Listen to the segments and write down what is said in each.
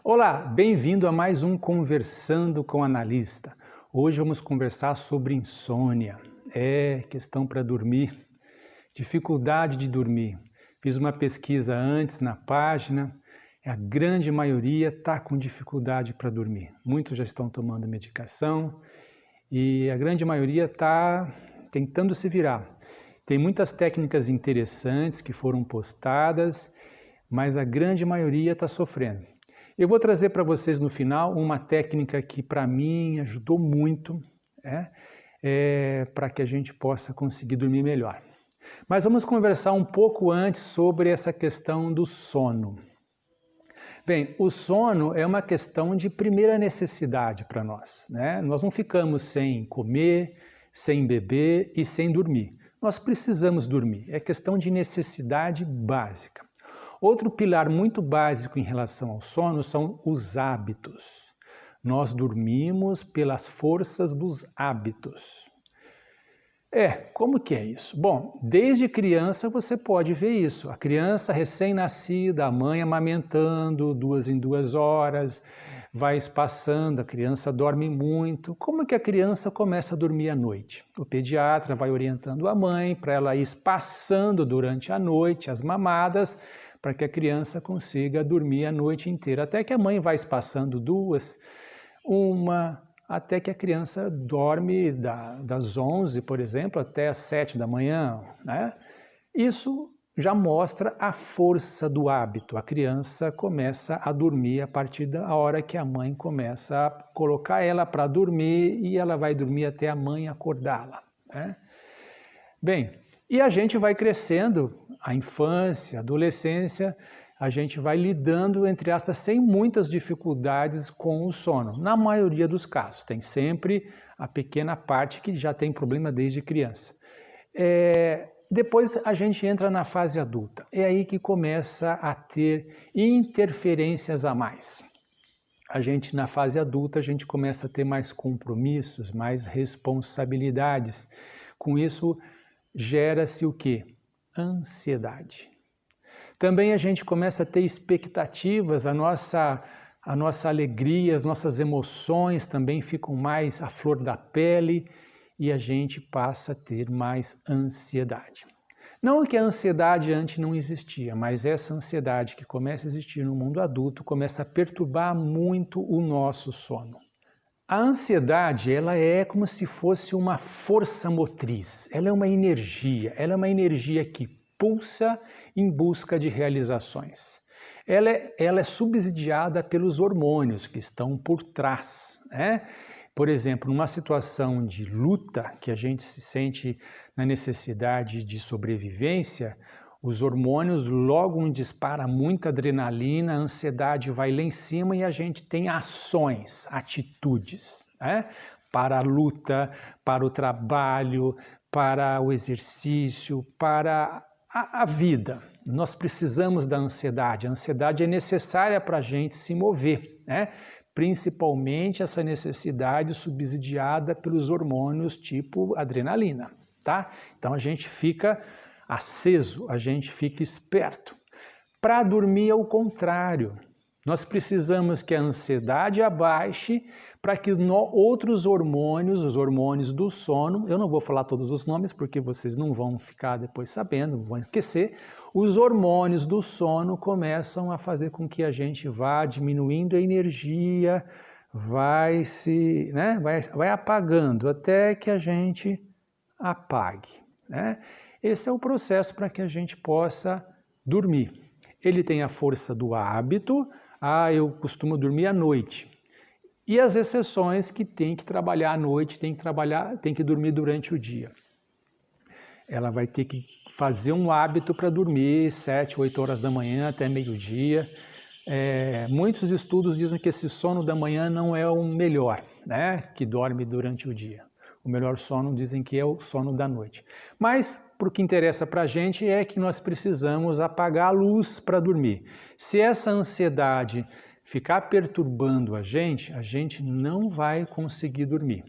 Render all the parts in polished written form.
Olá, bem-vindo a mais um Conversando com Analista. Hoje vamos conversar sobre insônia. Questão para dormir, dificuldade de dormir. Fiz uma pesquisa antes na página, a grande maioria está com dificuldade para dormir. Muitos já estão tomando medicação e a grande maioria está tentando se virar. Tem muitas técnicas interessantes que foram postadas, mas a grande maioria está sofrendo. Eu vou trazer para vocês no final uma técnica que para mim ajudou muito, para que a gente possa conseguir dormir melhor. Mas vamos conversar um pouco antes sobre essa questão do sono. Bem, o sono é uma questão de primeira necessidade para nós, né? Nós não ficamos sem comer, sem beber e sem dormir. Nós precisamos dormir, é questão de necessidade básica. Outro pilar muito básico em relação ao sono são os hábitos. Nós dormimos pelas forças dos hábitos. Como que é isso? Bom, desde criança você pode ver isso. A criança recém-nascida, a mãe amamentando 2 em 2 horas, vai espaçando, a criança dorme muito. Como que a criança começa a dormir à noite? O pediatra vai orientando a mãe para ela ir espaçando durante a noite as mamadas, para que a criança consiga dormir a noite inteira, até que a mãe vai espaçando 2, 1, até que a criança dorme das 11, por exemplo, até as 7 da manhã, né? Isso já mostra a força do hábito. A criança começa a dormir a partir da hora que a mãe começa a colocar ela para dormir e ela vai dormir até a mãe acordá-la, né? Bem, e a gente vai crescendo, a infância, a adolescência, a gente vai lidando, entre aspas, sem muitas dificuldades com o sono. Na maioria dos casos, tem sempre a pequena parte que já tem problema desde criança. Depois a gente entra na fase adulta, é aí que começa a ter interferências a mais. A gente na fase adulta, a gente começa a ter mais compromissos, mais responsabilidades. Com isso, gera-se o quê? Ansiedade. Também a gente começa a ter expectativas, a nossa alegria, as nossas emoções também ficam mais à flor da pele e a gente passa a ter mais ansiedade. Não que a ansiedade antes não existia, mas essa ansiedade que começa a existir no mundo adulto começa a perturbar muito o nosso sono. A ansiedade, ela é como se fosse uma força motriz, ela é uma energia que pulsa em busca de realizações. Ela é subsidiada pelos hormônios que estão por trás, né? Por exemplo, numa situação de luta, que a gente se sente na necessidade de sobrevivência, os hormônios logo disparam muita adrenalina, a ansiedade vai lá em cima e a gente tem ações, atitudes, né? Para a luta, para o trabalho, para o exercício, para a vida. Nós precisamos da ansiedade. A ansiedade é necessária para a gente se mover, né? Principalmente essa necessidade subsidiada pelos hormônios tipo adrenalina, tá? Então a gente fica aceso, a gente fica esperto. Para dormir é o contrário. Nós precisamos que a ansiedade abaixe para que outros hormônios, os hormônios do sono, eu não vou falar todos os nomes porque vocês não vão ficar depois sabendo, vão esquecer, os hormônios do sono começam a fazer com que a gente vá diminuindo a energia, vai apagando até que a gente apague, né? Esse é o processo para que a gente possa dormir. Ele tem a força do hábito, eu costumo dormir à noite. E as exceções que tem que trabalhar à noite, tem que dormir durante o dia. Ela vai ter que fazer um hábito para dormir 7, 8 horas da manhã até meio-dia. Muitos estudos dizem que esse sono da manhã não é o melhor, né? Que dorme durante o dia. O melhor sono dizem que é o sono da noite. Mas o que interessa para a gente é que nós precisamos apagar a luz para dormir. Se essa ansiedade ficar perturbando a gente não vai conseguir dormir.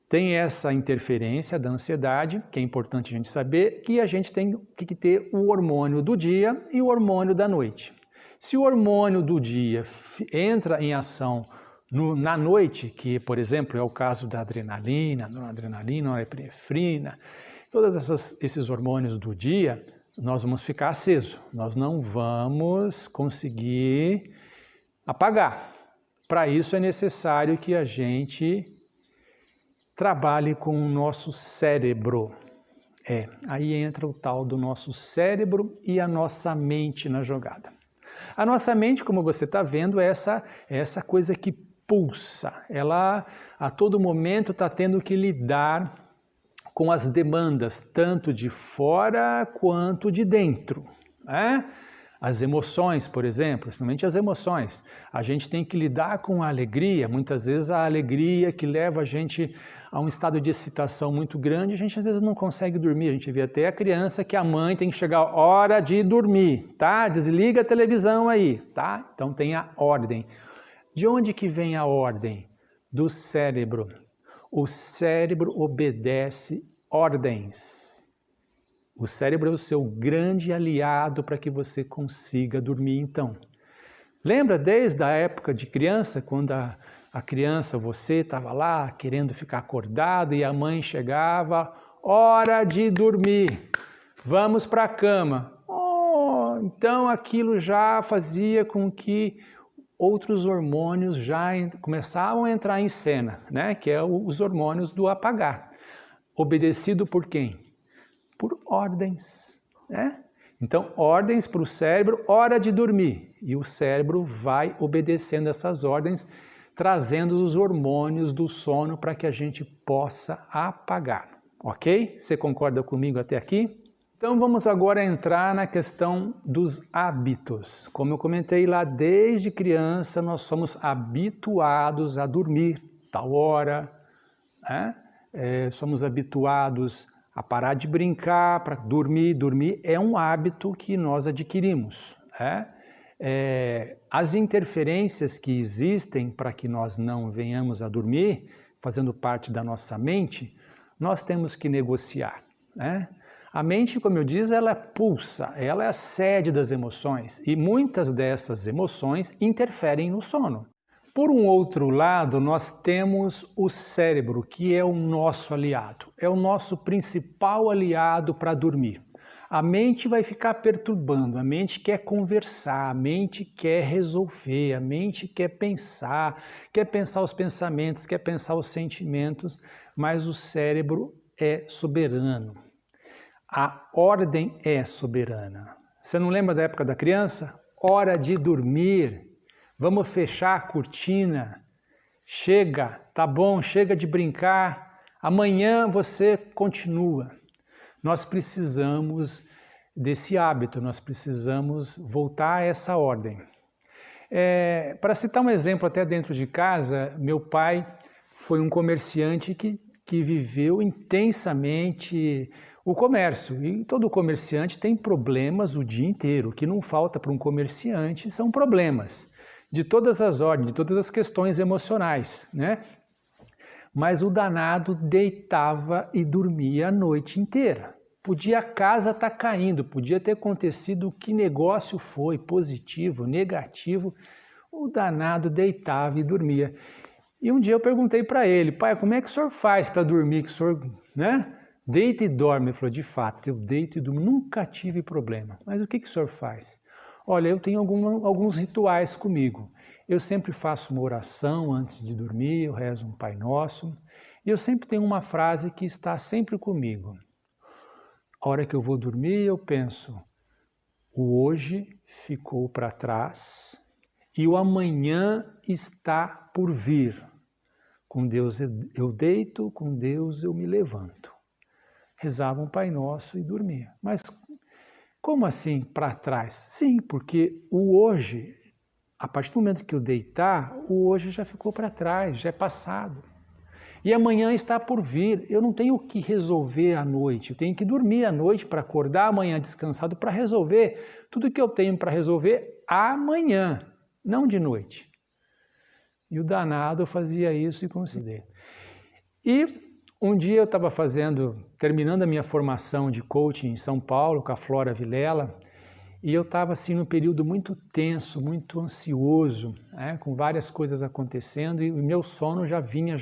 Tem essa interferência da ansiedade, que é importante a gente saber, que a gente tem que ter o hormônio do dia e o hormônio da noite. Se o hormônio do dia entra em ação na noite, que, por exemplo, é o caso da adrenalina, noradrenalina, norepinefrina, todos esses hormônios do dia, nós vamos ficar acesos, nós não vamos conseguir apagar. Para isso é necessário que a gente trabalhe com o nosso cérebro. Aí entra o tal do nosso cérebro e a nossa mente na jogada. A nossa mente, como você está vendo, é essa coisa que pulsa. Ela a todo momento está tendo que lidar com as demandas, tanto de fora quanto de dentro, né? As emoções, por exemplo, principalmente as emoções. A gente tem que lidar com a alegria, muitas vezes a alegria que leva a gente a um estado de excitação muito grande, a gente às vezes não consegue dormir. A gente vê até a criança que a mãe tem que chegar a hora de dormir, tá? Desliga a televisão aí, tá? Então tem a ordem. De onde que vem a ordem? Do cérebro. O cérebro obedece ordens. O cérebro é o seu grande aliado para que você consiga dormir, então. Lembra desde a época de criança, quando a criança, você estava lá querendo ficar acordado e a mãe chegava, hora de dormir, vamos para a cama. Então aquilo já fazia com que outros hormônios já começavam a entrar em cena, né? Que é os hormônios do apagar. Obedecido por quem? Por ordens, né? Então, ordens para o cérebro, hora de dormir. E o cérebro vai obedecendo essas ordens, trazendo os hormônios do sono para que a gente possa apagar, ok? Você concorda comigo até aqui? Então, vamos agora entrar na questão dos hábitos. Como eu comentei lá, desde criança nós somos habituados a dormir tal hora, né? Somos habituados a parar de brincar, para dormir. Dormir é um hábito que nós adquirimos. As interferências que existem para que nós não venhamos a dormir, fazendo parte da nossa mente, nós temos que negociar, né? A mente, como eu disse, ela pulsa, ela é a sede das emoções e muitas dessas emoções interferem no sono. Por um outro lado, nós temos o cérebro, que é o nosso aliado, é o nosso principal aliado para dormir. A mente vai ficar perturbando, a mente quer conversar, a mente quer resolver, a mente quer pensar os pensamentos, quer pensar os sentimentos, mas o cérebro é soberano. A ordem é soberana. Você não lembra da época da criança? Hora de dormir. Vamos fechar a cortina, chega, tá bom, chega de brincar, amanhã você continua. Nós precisamos desse hábito, nós precisamos voltar a essa ordem. Para citar um exemplo até dentro de casa, meu pai foi um comerciante que viveu intensamente o comércio, e todo comerciante tem problemas o dia inteiro. O que não falta para um comerciante são problemas. De todas as ordens, de todas as questões emocionais, né? Mas o danado deitava e dormia a noite inteira. A casa estar caindo, podia ter acontecido que negócio foi, positivo, negativo, o danado deitava e dormia. E um dia eu perguntei para ele, pai, como é que o senhor faz para dormir, que o senhor, né, deita e dorme? Ele falou, de fato, eu deito e durmo, nunca tive problema. Mas o que o senhor faz? Olha, eu tenho alguns rituais comigo. Eu sempre faço uma oração antes de dormir, eu rezo um Pai Nosso. E eu sempre tenho uma frase que está sempre comigo. A hora que eu vou dormir, eu penso, o hoje ficou para trás e o amanhã está por vir. Com Deus eu deito, com Deus eu me levanto. Rezava um Pai Nosso e dormia. Mas como assim para trás? Sim, porque o hoje, a partir do momento que eu deitar, o hoje já ficou para trás, já é passado. E amanhã está por vir. Eu não tenho o que resolver à noite, eu tenho que dormir à noite para acordar amanhã descansado para resolver tudo que eu tenho para resolver amanhã, não de noite. E o danado fazia isso e conseguia. E um dia eu estava terminando a minha formação de coaching em São Paulo, com a Flora Vilela, E eu estava assim num período muito tenso, muito ansioso, né, com várias coisas acontecendo, e o meu sono já vinha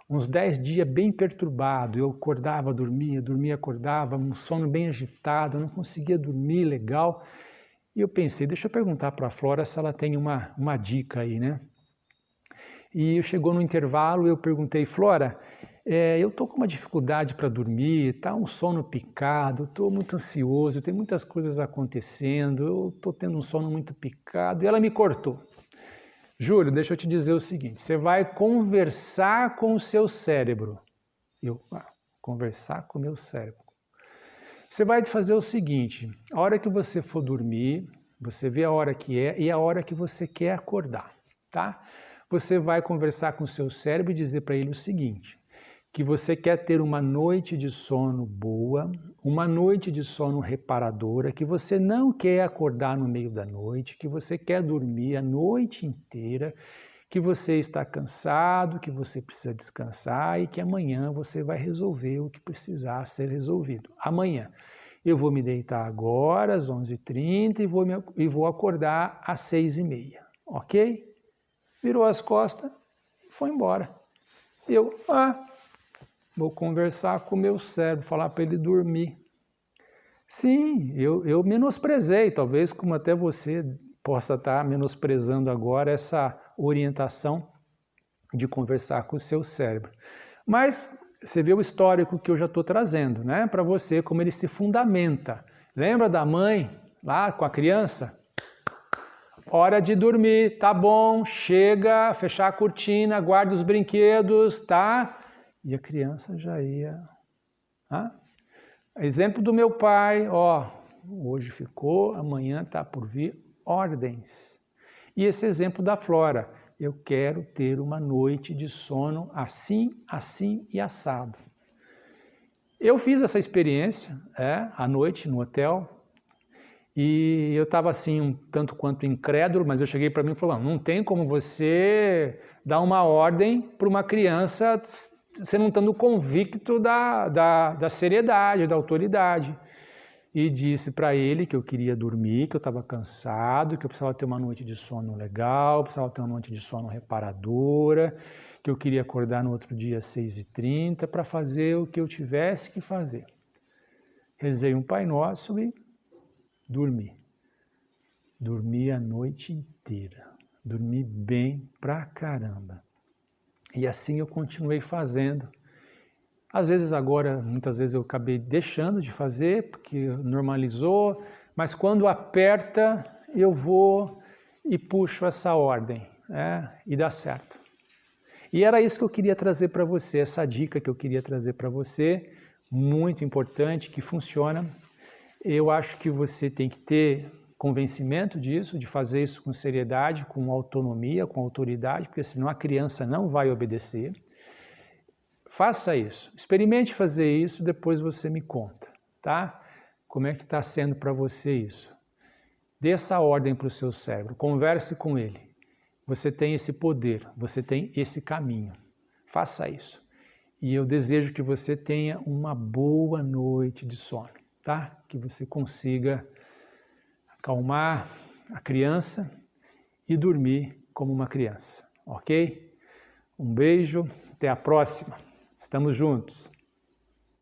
uns 10 dias bem perturbado. Eu acordava, dormia, acordava, um sono bem agitado, eu não conseguia dormir legal. E eu pensei, deixa eu perguntar para a Flora se ela tem uma dica aí, né? E chegou no intervalo, eu perguntei, Flora, eu estou com uma dificuldade para dormir, está um sono picado, estou muito ansioso, tem muitas coisas acontecendo, eu estou tendo um sono muito picado. E ela me cortou. Júlio, deixa eu te dizer o seguinte, você vai conversar com o seu cérebro. Conversar com o meu cérebro. Você vai fazer o seguinte, a hora que você for dormir, você vê a hora que é e a hora que você quer acordar, tá? Você vai conversar com o seu cérebro e dizer para ele o seguinte, que você quer ter uma noite de sono boa, uma noite de sono reparadora, que você não quer acordar no meio da noite, que você quer dormir a noite inteira, que você está cansado, que você precisa descansar e que amanhã você vai resolver o que precisar ser resolvido. Amanhã. Eu vou me deitar agora às 11h30 e vou acordar às 6h30, ok? Virou as costas e foi embora. Eu, vou conversar com o meu cérebro, falar para ele dormir. Sim, eu menosprezei, talvez como até você possa estar menosprezando agora essa orientação de conversar com o seu cérebro. Mas você vê o histórico que eu já estou trazendo, né? Para você, como ele se fundamenta. Lembra da mãe lá com a criança? Hora de dormir, tá bom, chega, fechar a cortina, guarda os brinquedos, tá? E a criança já ia... Exemplo do meu pai, hoje ficou, amanhã está por vir, ordens. E esse exemplo da Flora, eu quero ter uma noite de sono assim, assim e assado. Eu fiz essa experiência, à noite no hotel, e eu estava assim um tanto quanto incrédulo, mas eu cheguei para mim e falei, não tem como você dar uma ordem para uma criança, você não estando convicto da seriedade, da autoridade. E disse para ele que eu queria dormir, que eu estava cansado, que eu precisava ter uma noite de sono legal, precisava ter uma noite de sono reparadora, que eu queria acordar no outro dia às 6h30 para fazer o que eu tivesse que fazer. Rezei um Pai Nosso e dormi. Dormi a noite inteira. Dormi bem pra caramba. E assim eu continuei fazendo. Às vezes agora, muitas vezes eu acabei deixando de fazer, porque normalizou, mas quando aperta, eu vou e puxo essa ordem, e dá certo. E era isso que eu queria trazer para você, essa dica que eu queria trazer para você, muito importante, que funciona. Eu acho que você tem que ter convencimento disso, de fazer isso com seriedade, com autonomia, com autoridade, porque senão a criança não vai obedecer. Faça isso, experimente fazer isso, depois você me conta, tá? Como é que está sendo para você isso? Dê essa ordem para o seu cérebro, converse com ele. Você tem esse poder, você tem esse caminho. Faça isso. E eu desejo que você tenha uma boa noite de sono, tá? Que você consiga acalmar a criança e dormir como uma criança, ok? Um beijo, até a próxima. Estamos juntos.